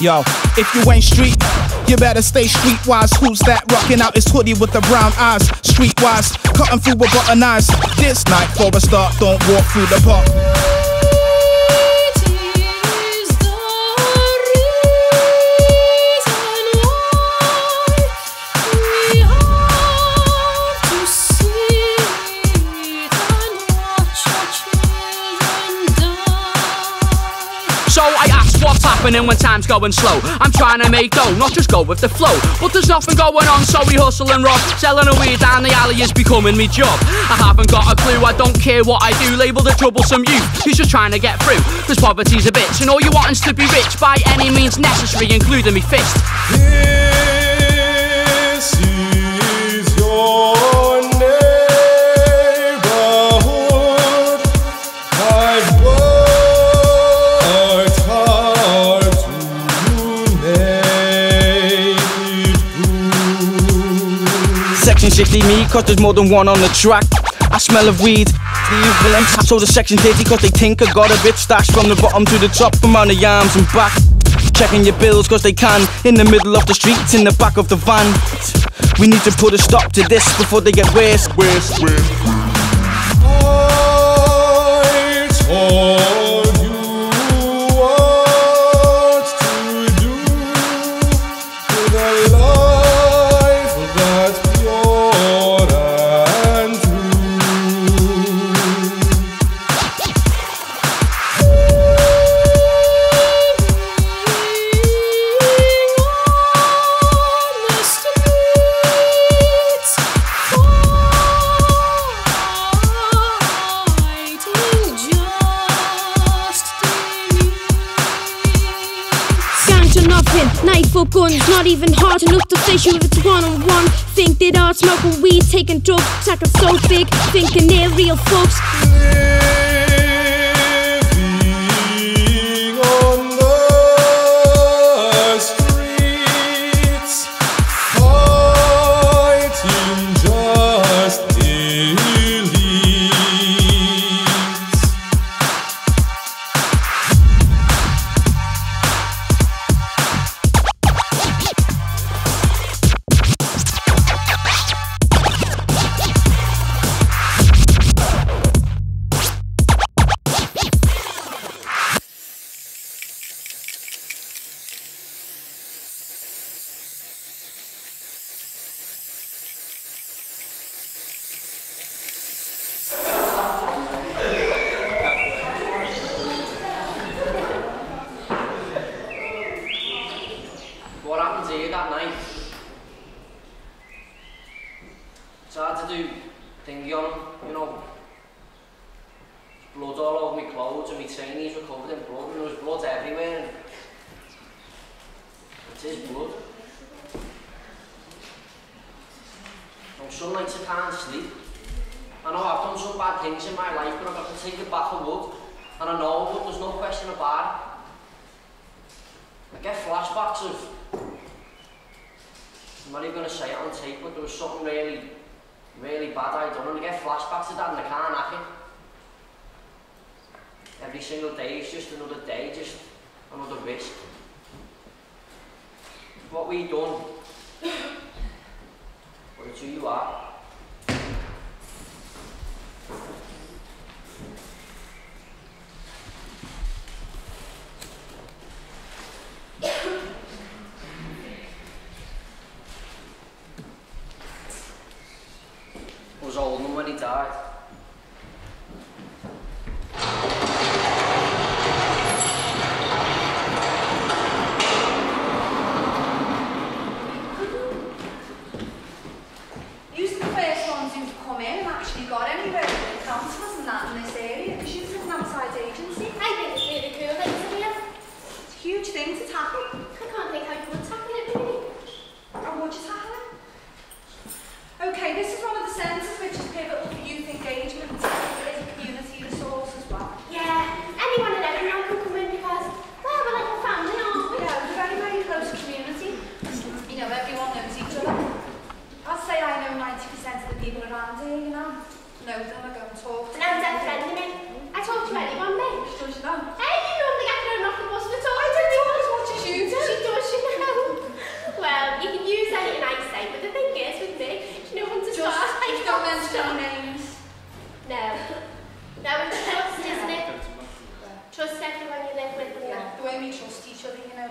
Yo, if you ain't street, you better stay streetwise. Who's that rocking out his hoodie with the brown eyes? Streetwise, cutting through with butter knives. This night for a start, don't walk through the park. What's happening when time's going slow? I'm trying to make dough, not just go with the flow. But there's nothing going on, so we hustle and rob. Selling a weed down the alley is becoming me job. I haven't got a clue, I don't care what I do. Labelled a troublesome youth who's just trying to get through. Cause poverty's a bitch, and all you want is to be rich by any means necessary, including me fist. This is your neighborhood. I've worked hard to make it good. Section 60 me, cause there's more than one on the track. I smell of weed, so the section's dirty cause they think I got a bit stashed from the bottom to the top, from around the arms and back. Checking your bills cause they can, in the middle of the streets, in the back of the van. We need to put a stop to this before they get worse. I told you what to do with a life that's pure and Knife or guns, not even hard enough to face you if it's one-on-one. Think that art, smoking weed, taking drugs, tackle so big, thinking they're real folks. Living on the streets, fighting just elites. What happened to you that night? It's hard to do thingy on him, you know. Blood all over my clothes and my trainees were covered in blood and there was blood everywhere. And it's his blood. On some nights I can't sleep. I know I've done some bad things in my life, but I've got to take it back for wood. And I know, but there's no question about it. I get flashbacks of, I'm not even going to say it on tape, but there was something really, really bad I'd done, and I get flashbacks of that and I can't hack it. Every single day is just another day, just another risk. What we done, but it's who you are. I was holding him when he died. You're the first ones who've come in and actually got anywhere with the councillors and that in this area, because you're an outside agency. I think it's really cool that it's here. It's a huge thing to tackle. I can't think how you would tackle it, really. Or would you tackle it? Okay, this is one of the sentences which is pivotal for you thinking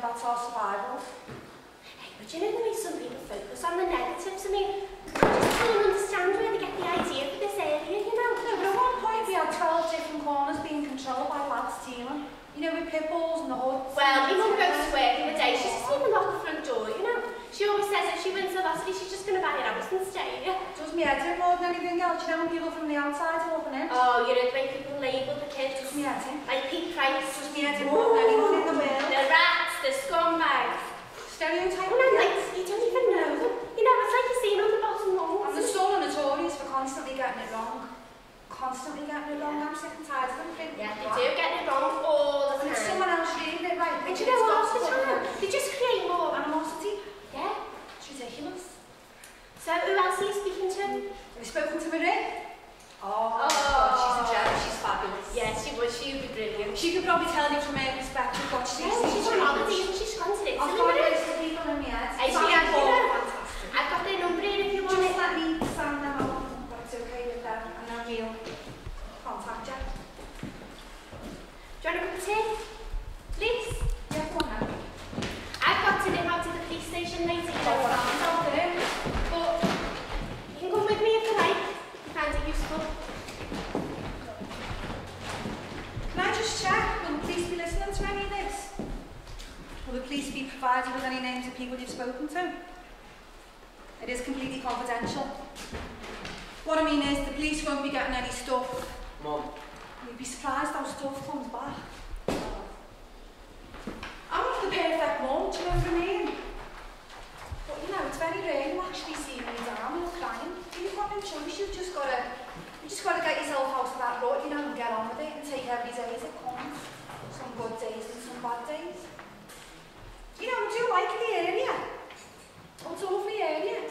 that's our survival. Hey, but you know the way some people focus on the negatives? I mean, I just can't understand where they get the idea for this area, you know? No, but at one point we had 12 different corners being controlled by lads stealing. You know, with pit bulls and the hoods. Well, my mum goes to work the other day, she's just even lock the front door, you know? She always says if she wins the lottery, she's just going to buy a house and stay here. Does me head in more than anything else, you know, when people from the outside are looking in. Oh, you know the way people label the kids. Does me head in. Like Pete Price. Does me head in more than anyone in the world. The rats, the scumbags. Stereotype. Well, I'm like, you don't even know them. You know, it's like you've seen on the bottom rungs. And they're still notorious for constantly getting it wrong. Constantly getting it wrong. I'm sick and tired of them. Yeah, they do get it wrong all the And time. if someone else reading it right, And do you know what else the time? They just create more animosity. Yeah. It's ridiculous. So, who else are you speaking to? Have you spoken to Marie? Oh, God, she's a gem. She's fabulous. Yeah, she would. She would be brilliant. She could probably tell you from her perspective what she sees. She's on holiday, isn't she? She's gone to Italy. I've got a list of people in my head. Hey, Fantastic. I've got their number here if you want Just it. let me sound them out, but it's okay with them, and then we'll contact you. Do you want a cup of tea? Please? Yeah, go on then. I've got to nip out to the police station later. You know what I'm out there. But you can come with me if you like. You find it useful. Can I just check, will the police be listening to any of this? Will the police be provided with any names of people you've spoken to? It is completely confidential. What I mean is, the police won't be getting any stuff. Mum. You'd be surprised how stuff comes back. I'm not the perfect mum, do you know what I mean? But you know, it's very rare you actually see me down or crying. You've got no choice, you've just got to get yourself out of that rut, you know, and get on with it and take every day as it comes. Some good days and some bad days. You know, I do like the area. It's a lovely area.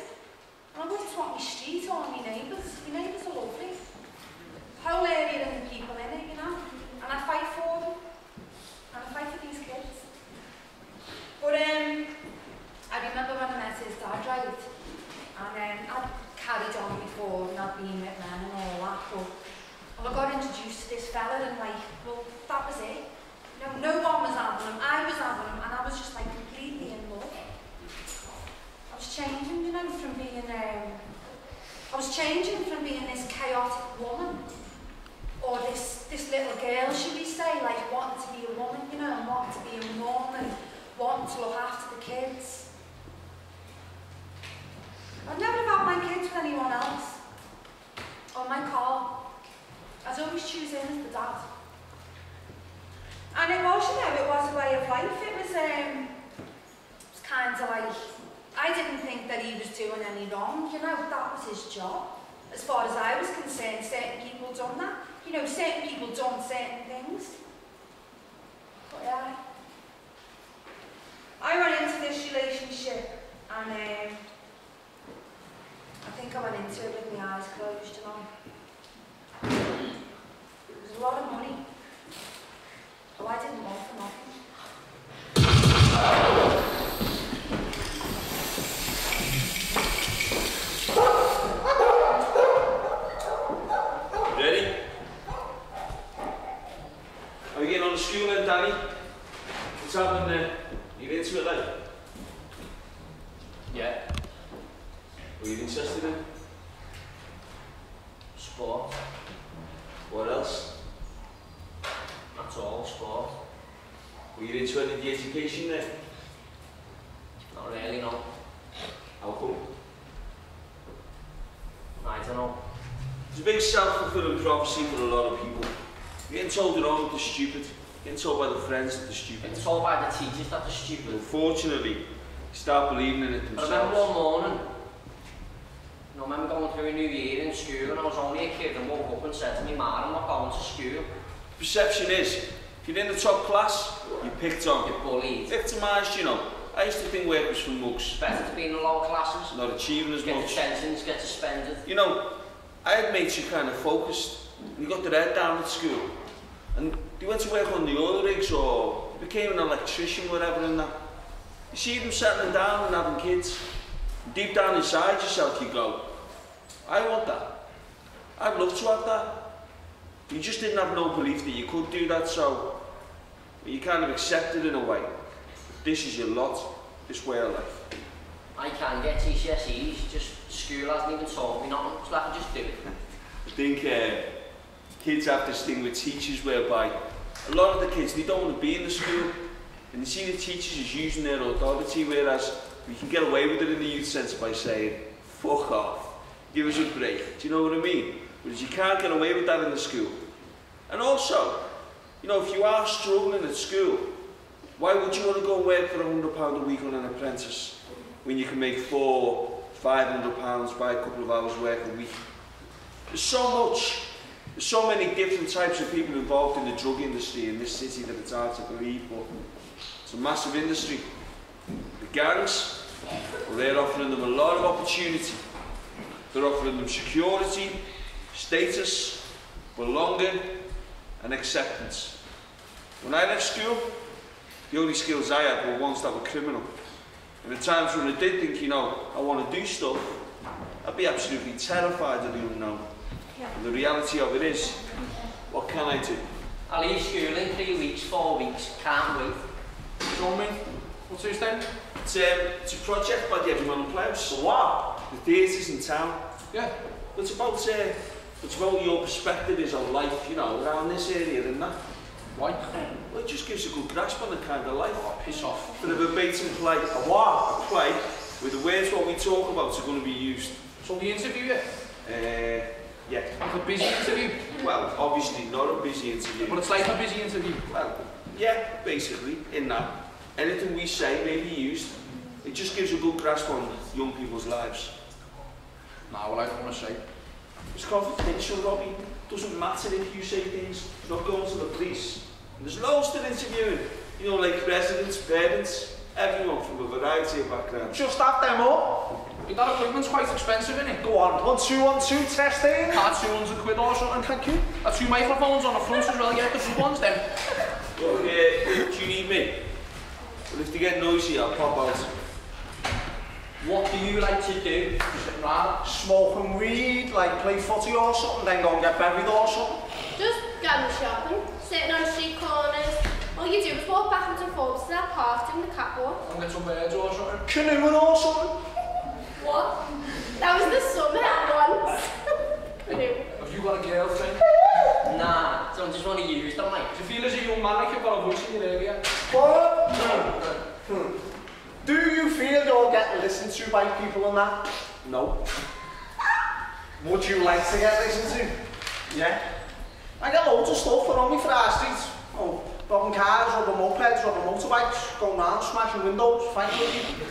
And I wouldn't want my street or my neighbours. My neighbours are lovely. Whole area and the people in it, you know. And I fight for them. And I fight for these kids. But I remember when I met his dad, right? And I'd carried on before and I'd been with men and all that. But I got introduced to this fella and like, well, that was it. You know, no one was having him, I was having him, and I was just like completely in love. I was changing, you know, from being this chaotic woman, or this little girl, should we say, like wanting to be a woman, you know, and wanting to be a mum and wanting to look after the kids. I'd never have had my kids with anyone else, or my car. I'd always choose him as the dad. And it was, you know, it was a way of life. It was kind of like, I didn't think that he was doing any wrong, you know, that was his job. As far as I was concerned, certain people done that. You know, certain people done certain things. But yeah. I went into this relationship and I think I went into it with my eyes closed, you know. It was a lot of money. Oh, I didn't want for nothing. Ready? Are we getting on the school then, Danny? What's happening there? You into it, like? Yeah. What are you interested in? Sport. What else? That's all, sport. Were you into any of the education there? Not really, no. How come? I don't know. It's a big self-fulfilling prophecy for a lot of people. You're getting told at home that they're stupid. You're getting told by the friends that they're stupid. It's told by the teachers that they're stupid. Unfortunately, you start believing in it I themselves. remember one morning, I remember going through a new year in school and I was only a kid and woke up and said to me, "Ma, I'm not going to school." Perception is, if you're in the top class, you're picked on. You're bullied. Victimised, you know. I used to think work was for mugs. It's better to be in the lower classes. Not achieving as Get much. detentions, get suspended. You know, I had mates who kind of focused, and they got their head down at school, and they went to work on the oil rigs or became an electrician, whatever, and that. You see them settling down and having kids. Deep down inside yourself you go, I want that. I'd love to have that. You just didn't have no belief that you could do that, so you kind of accepted in a way. this is your lot, this way of life. I can get GCSEs, just school hasn't even taught me nothing, so I can just do it. I think kids have this thing with teachers whereby a lot of the kids, they don't want to be in the school, and you see the teachers is using their authority, whereas we can get away with it in the youth centre by saying, fuck off, give us a break, do you know what I mean? Whereas you can't get away with that in the school. And also, you know, if you are struggling at school, why would you want to go and work for £100 a week on an apprentice when you can make £400–500 by a couple of hours work a week? There's so many different types of people involved in the drug industry in this city that it's hard to believe, but it's a massive industry. The gangs, well, they're offering them a lot of opportunity. They're offering them security, status, belonging, and acceptance. When I left school, the only skills I had were ones that were criminal. And at times when I did think, you know, I want to do stuff, I'd be absolutely terrified of the unknown. And the reality of it is, what can I do? I'll leave school in 3 weeks, 4 weeks, can't wait. Show me. What's this then? It's a project by the Everyman and Plows. Wow. The theatres in town. Yeah. It's about what your perspective is on life, you know, around this area and that. Why? Well, it just gives a good grasp on the kind of life. Oh, piss off. For the verbatim play. A what? A play where the words what we talk about are going to be used. So the interview, yeah? Yeah. Like a busy interview? Well, obviously not a busy interview. But it's like a busy interview? Well, yeah, basically, in that. Anything we say may be used. It just gives a good grasp on young people's lives. Nah, well, I don't want to say. It's confidential, Robbie. Doesn't matter if you say things. It's not going to the police. And there's loads to interviewing. You know, like residents, parents, everyone from a variety of backgrounds. Just that demo. That equipment's quite expensive, isn't it? Go on, 1, 2, 1, 2, testing. £200 or something. Thank you. 2 microphones on the front as well, yeah, the good ones then. Well, do you need me? Well, if they get noisy, I'll pop out. What do you like to do? Sitting around, smoking weed, like play footy or something, then go and get buried or something. Just going shopping, sitting on street corners. All you do is walk backwards and forwards to that part in the catwalk. And get some birds or something. Canoeing or something. What? That was the summer once. Have you got a girlfriend? Nah, so I just want to use them, like. Do you feel as a young man like you've got a voice in your area? What? Do you feel you're getting listened to by people and that? No. Would you like to get listened to? Yeah. I get loads of stuff around me for our streets. Oh, robbing cars, robbing mopeds, robbing motorbikes, going around, smashing windows, fighting with people.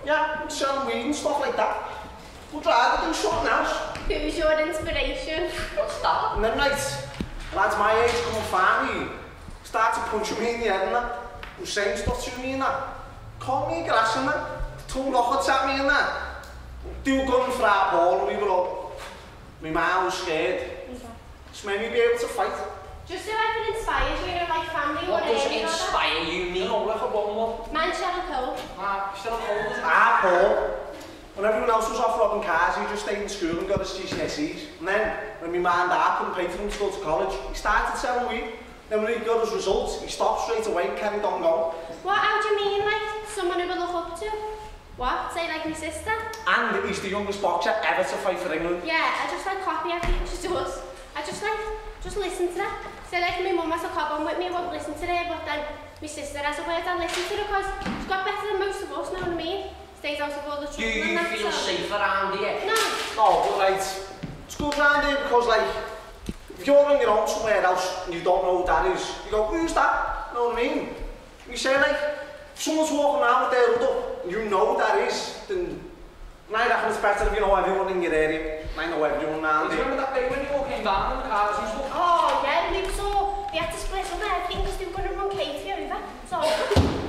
Yeah, selling weed and stuff like that. Would rather do something else. Who's your inspiration? What's that? And then lads my age come and find me, start to punch me in the head and that, who's saying stuff to me and that. Call me grass and that, throw rockets at me and that. Do gun for our ball and we were all, my man was scared. Just made me be able to fight. Just so I can inspire you in like family or anything. What does inspire you mean? No, like a one. Man, Cheryl Cole. Cheryl Cole. Paul. When everyone else was off robbing cars, he just stayed in school and got his GCSEs. And then, when my man and dad couldn't pay for him to go to college, he started selling weed. Then when he got his results, he stopped straight away and carried on going. What? How do you mean, like, someone who we look up to? What? Say, like, my sister? And he's the youngest boxer ever to fight for England. Yeah, I just, like, copy everything she does. I just, like, listen to her. So, like, my mum has a cob on with me, I won't listen to her, but then my sister has a word, I'll listen to her, because she's got better than most of us, know what I mean? Stays out of all the trouble. Do you feel safe around here? No. No, but like, it's good around here because like, if you're on your own somewhere else and you don't know who that is, you go, who's that? You know what I mean? You say like, if someone's walking around with their hood up, and you know who that is, then I reckon it's better if you know everyone in your area. I know everyone around here. Do you remember that day when you all came down in the cars and stuff? Oh yeah, we saw, we had to split up everything because they were going to run Katie over. So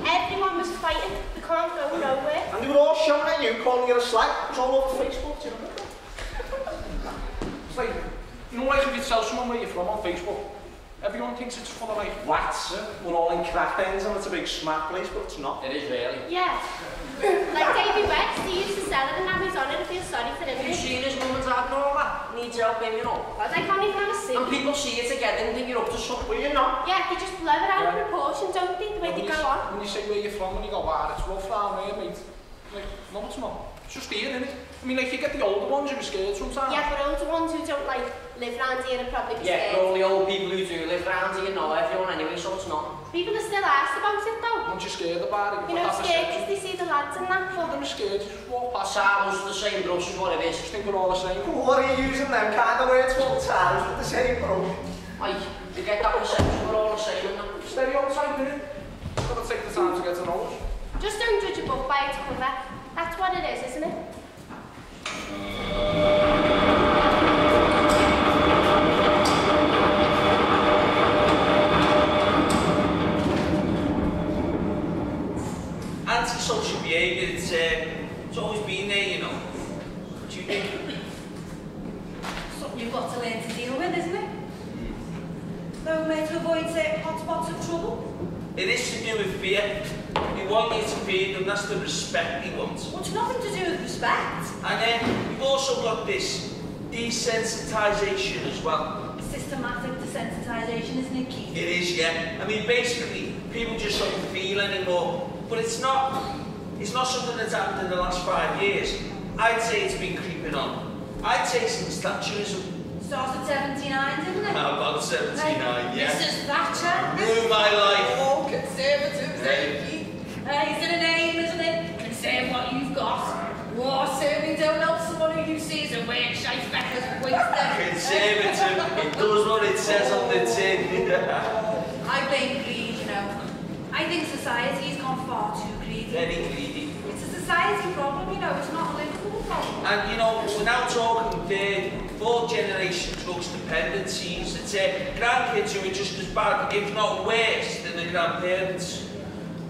everyone was fighting, we can't go nowhere. And they were all shouting at you, calling you a slag. It was all over Facebook, do you remember? It's like, you know, like if you tell someone where you're from on Facebook, everyone thinks it's full of like rats. We're all in crack dens and it's a big smart place, but it's not. It is really. Yeah. Like Davey West, he used to sell it and now he's on it and feels sorry for him. Have you seen his mum and dad and all that? And needs help him, you know. God, I can't even have a sip. And people see you together and think you're up to something, well, you're not. Yeah, they just blow it out of proportion, don't they, the way they go on. When you say where you're from, when you go, ah, it's rough down there, mate. Like, no, it's not. It's just here, isn't it? I mean, like, you get the older ones who are scared sometimes. Yeah, but older ones who don't, like, live around here and probably be scared. Yeah, but all the old people who do live around here know everyone anyway, so it's not. People are still asked about it, though. Once you're scared about it, you know, scared because they see the lads and that. Well, they're scared, you just walk past. Saddles are the same brush as what it is. I think we're all the same. What are you using them kind of words for? Saddles with the same brush. Like, you get that perception we're all the same and that. Stereotype, innit? You've got to take the time to get to know us. Just don't judge a book by its cover. That's what it is, isn't it? Antisocial behaviour, it's always been there, you know. What do you think? Something you've got to learn to deal with, isn't it? No way to avoid hot spots of trouble. It is to do with fear. They want you to fear them, that's the respect they want. Well, it's nothing to do with respect. And then you've also got this desensitisation as well. Systematic desensitisation, isn't it, Keith? It is, yeah. I mean, basically, people just don't feel anymore. But it's not something that's happened in the last 5 years. I'd say it's been creeping on. I'd say since Thatcherism. Started at 79, didn't it? About 79, yeah. Mrs. Thatcher. Ruined my life. Oh, conservatives, He's in a name, isn't it? Conserve what you've got. War certainly don't help someone who you see as a weird shite backers waster. Conservative, it does what it says on the tin. I blame greed, you know. I think society's gone far too greedy. Very greedy. It's a society problem, you know, it's not a Liverpool problem. And you know, we're now talking third, fourth generation drugs dependencies. It's grandkids who are just as bad, if not worse, than the grandparents.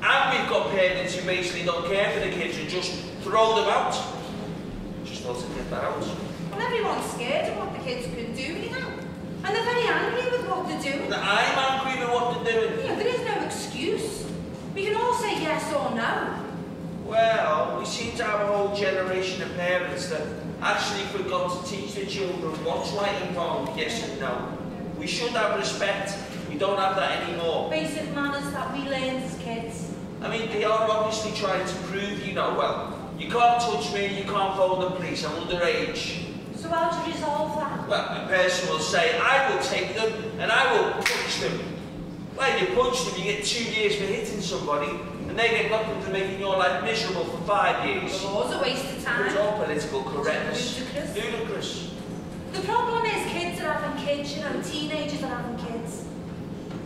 And we've got parents who basically don't care for the kids and just throw them out. Just not to get that out. Well, everyone's scared of what the kids can do, you know. And they're very angry with what they're doing. I'm angry with what they're doing. Yeah, there is no excuse. We can all say yes or no. Well, we seem to have a whole generation of parents that actually forgot to teach their children what's right and wrong, yes and no. We should have respect. We don't have that anymore. Basic manners that we learned as kids. I mean, they are obviously trying to prove, you know, well, you can't touch me, you can't phone the police, I'm underage. So how do you resolve that? Well, a person will say, I will take them and I will punch them. Well, you punch them, you get 2 years for hitting somebody, and they get nothing for making your life miserable for 5 years. The law's a waste of time. It's all political correctness. Ludicrous. Ludicrous. The problem is kids are having kids, you know, teenagers are having kids.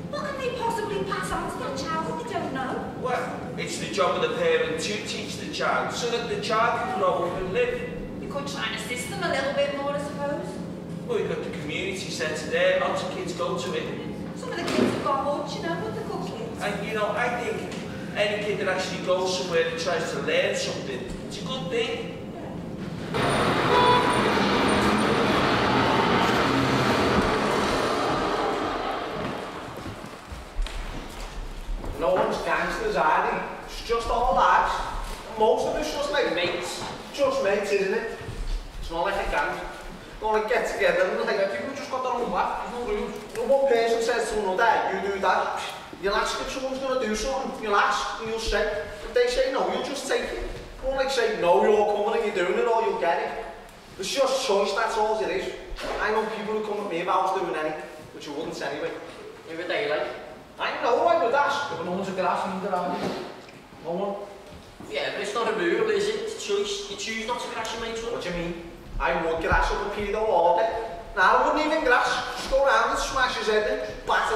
What can they possibly pass on to their child that they don't know? Well, it's the job of the parent to teach the child so that the child can grow up and live. You could try and assist them a little bit more, I suppose. Well, we've got the community centre there, lots of kids go to it. Some of the kids have got hoods, you know, but they're good kids. And you know, I think any kid that actually goes somewhere and tries to learn something, it's a good thing. No one's gangsters, are they? It's just all lads. Most of us just like mates. Just mates, isn't it? It's not like a gang. Don't like get together and like People just got their own back, there's no rules. one person says to another, you do that. You'll ask if someone's going to do something. You'll ask and you'll say. If they say no, you'll just take it. Don't like say no, you're coming and you're doing it or you'll get it. It's just choice, that's all it is. I know people who come at me if I was doing anything, which you wouldn't anyway. Every day, like. I know, I would ask. But no one's a grass either, are you? No one. Yeah, but it's not a rule, is it? It's a choice. You choose not to crash your mates with. What do you mean? I would grass up a pedo all day. Now I wouldn't even grass. Just go around and smash his head in. Batter